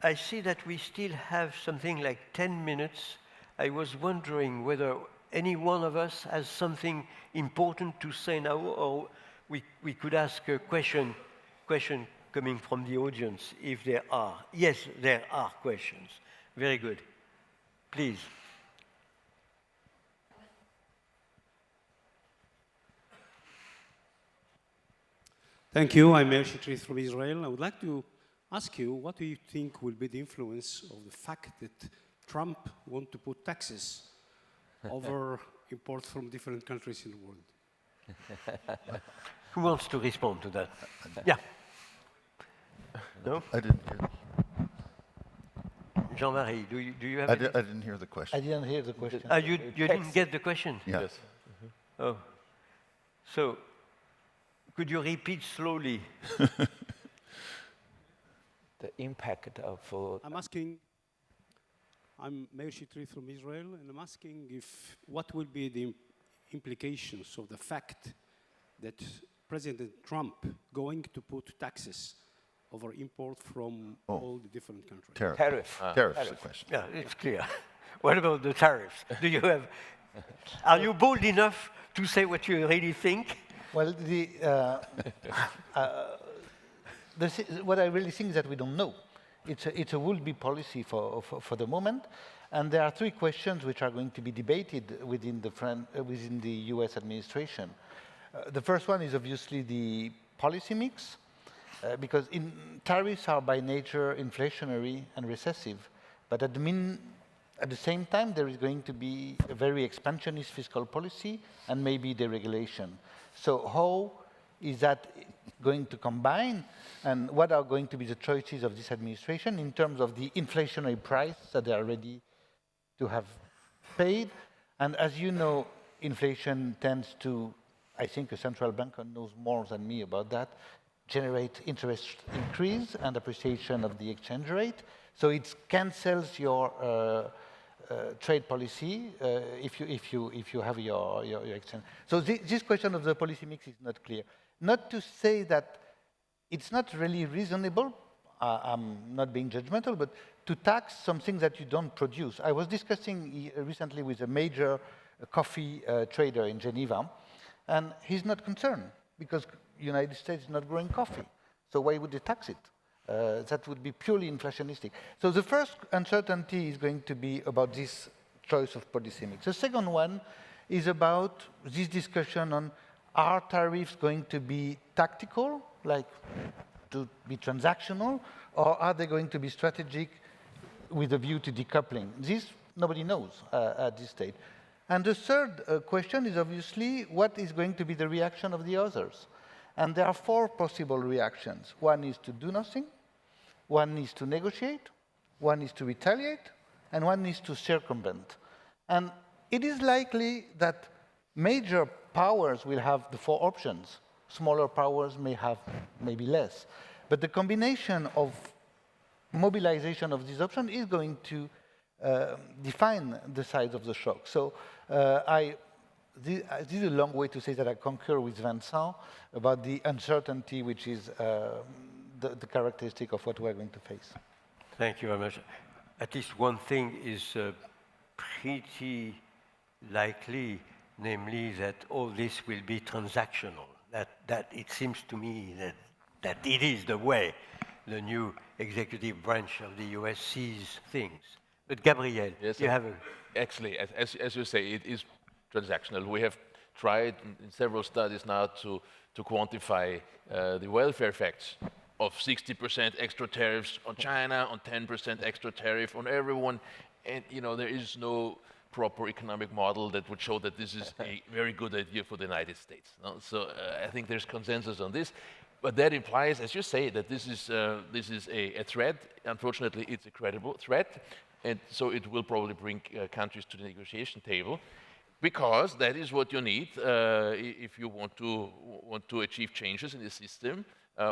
I see that we still have something like 10 minutes. I was wondering whether any one of us has something important to say now, or we could ask a question coming from the audience, if there are. Yes, there are questions. Very good. Please. Thank you. I'm Trichet from Israel. I would like to ask you, what do you think will be the influence of the fact that Trump wants to put taxes over imports from different countries in the world? Who wants to respond to that? Yeah. No? I didn't hear. Jean-Marie, do you have? I didn't hear the question. I didn't hear the question. You didn't get the question? Yes. Oh. So, could you repeat slowly? The impact of... I'm Meir Shitrit from Israel, and I'm asking what will be the implications of the fact that President Trump going to put taxes over import from all the different countries. Tariffs, the question. Yeah, it's clear. What about the tariffs? Are you bold enough to say what you really think? Well, what I really think is that we don't know. It's a will-be policy for the moment, and there are three questions which are going to be debated within the U.S. administration. The first one is obviously the policy mix, because tariffs are by nature inflationary and recessive, but at the same time there is going to be a very expansionist fiscal policy and maybe deregulation. So how is that going to combine, and what are going to be the choices of this administration in terms of the inflationary price that they are ready to have paid? And as you know, inflation tends to, I think a central banker knows more than me about that, generate interest increase and appreciation of the exchange rate. So it cancels your trade policy if you have your exchange. So this question of the policy mix is not clear. Not to say that it's not really reasonable, I'm not being judgmental, but to tax something that you don't produce. I was discussing recently with a major coffee trader in Geneva, and he's not concerned because the United States is not growing coffee. So why would they tax it? That would be purely inflationistic. So the first uncertainty is going to be about this choice of policy mix. The second one is about this discussion on, are tariffs going to be tactical, like to be transactional, or are they going to be strategic with a view to decoupling? This nobody knows at this stage. And the third question is obviously what is going to be the reaction of the others. And there are four possible reactions. One is to do nothing, one is to negotiate, one is to retaliate, and one is to circumvent. And it is likely that major powers will have the four options. Smaller powers may have maybe less. But the combination of mobilization of these options is going to define the size of the shock. So this is a long way to say that I concur with Vincent about the uncertainty, which is the characteristic of what we're going to face. Thank you very much. At least one thing is pretty likely, namely that all this will be transactional. That it seems to me that it is the way the new executive branch of the US sees things. But Gabriel, yes, you have actually, as you say, it is transactional. We have tried in several studies now to quantify the welfare effects of 60% extra tariffs on China, on 10% extra tariff on everyone, and there is no proper economic model that would show that this is a very good idea for the United States. No? So I think there's consensus on this, but that implies, as you say, that this is a threat. Unfortunately, it's a credible threat, and so it will probably bring countries to the negotiation table, because that is what you need if you want to achieve changes in the system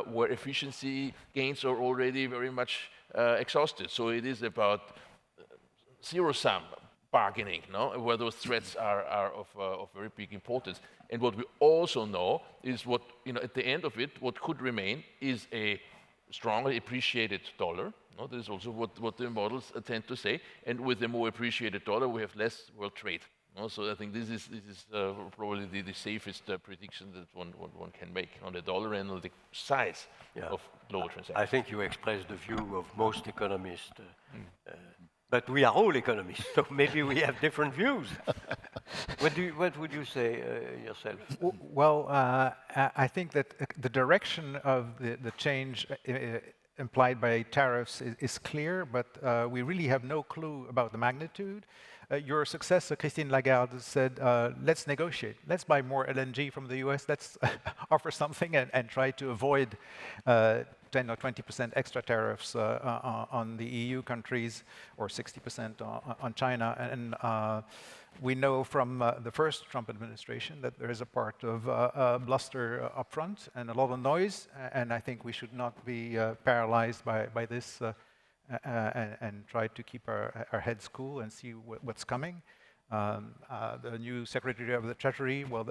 where efficiency gains are already very much exhausted. So it is about zero-sum bargaining, where those threats are of very big importance. And what we also know is at the end of it, what could remain is a strongly appreciated dollar. No, this is also what the models tend to say. And with a more appreciated dollar, we have less world trade. No, so I think this is probably the safest prediction that one can make on the dollar and on the size of global transactions. I think you expressed the view of most economists. But we are all economists, so maybe we have different views. What would you say yourself? Well, I think that the direction of the change implied by tariffs is clear, but we really have no clue about the magnitude. Your successor, Christine Lagarde, said, let's negotiate. Let's buy more LNG from the US. Let's offer something and try to avoid 10 or 20% extra tariffs on the EU countries, or 60% on China. And we know from the first Trump administration that there is a part of bluster up front and a lot of noise, and I think we should not be paralyzed by this and try to keep our heads cool and see what's coming. The new Secretary of the Treasury, well,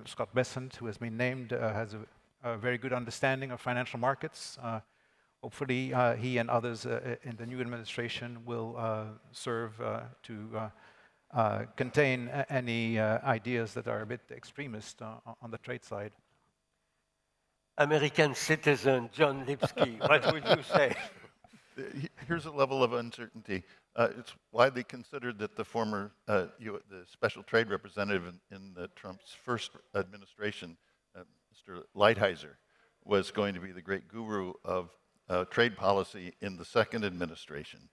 Scott Bessent, who has been named, has a very good understanding of financial markets. Hopefully, he and others in the new administration will serve to contain any ideas that are a bit extremist on the trade side. American citizen John Lipsky, what would you say? Here's a level of uncertainty. It's widely considered that the former the special trade representative in Trump's first administration, Mr. Lighthizer, was going to be the great guru of trade policy in the second administration.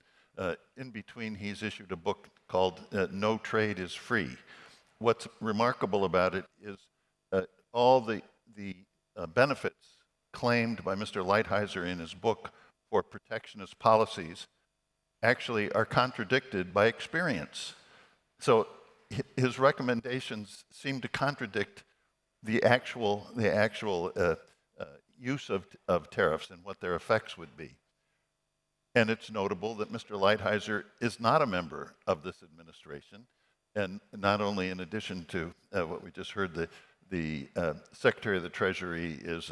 In between, he's issued a book called No Trade is Free. What's remarkable about it is all the benefits claimed by Mr. Lighthizer in his book for protectionist policies actually are contradicted by experience. So his recommendations seem to contradict the actual use of tariffs and what their effects would be. And it's notable that Mr. Lighthizer is not a member of this administration, and not only in addition to what we just heard, the Secretary of the Treasury is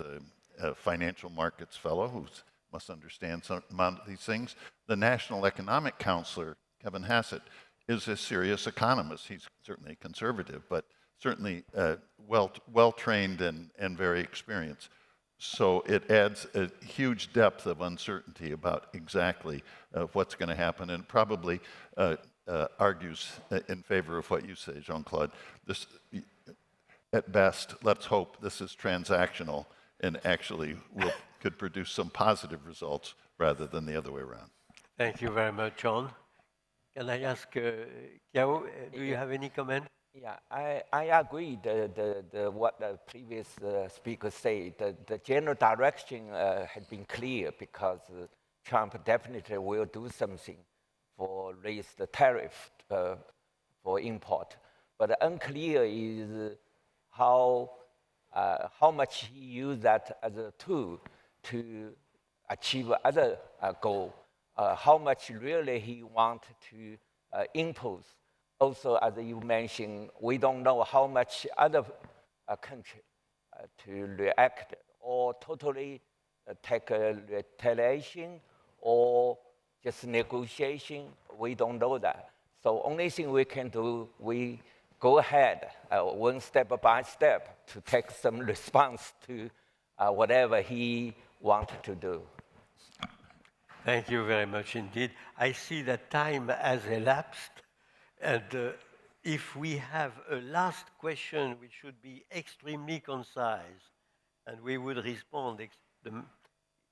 a financial markets fellow who must understand some amount of these things. The National Economic Counselor, Kevin Hassett, is a serious economist. He's certainly conservative, but certainly well-trained and very experienced. So it adds a huge depth of uncertainty about exactly what's going to happen, and probably argues in favor of what you say, Jean-Claude. This, at best, let's hope this is transactional and actually could produce some positive results rather than the other way around. Thank you very much, John. Can I ask Qiao, do you have any comment? Yeah, I agree what the previous speaker said. The general direction has been clear because Trump definitely will do something for raise the tariff for import. But unclear is how much he used that as a tool to achieve other goal. How much really he want to impose. Also, as you mentioned, we don't know how much other country to react or totally take a retaliation or just negotiation. We don't know that. So only thing we can do, we go ahead one step by step to take some response to whatever he wanted to do. Thank you very much indeed. I see that time has elapsed. And if we have a last question, which should be extremely concise, and we would respond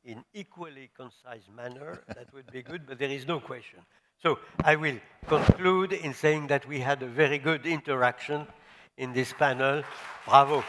in equally concise manner, that would be good, but there is no question. So I will conclude in saying that we had a very good interaction in this panel. Bravo.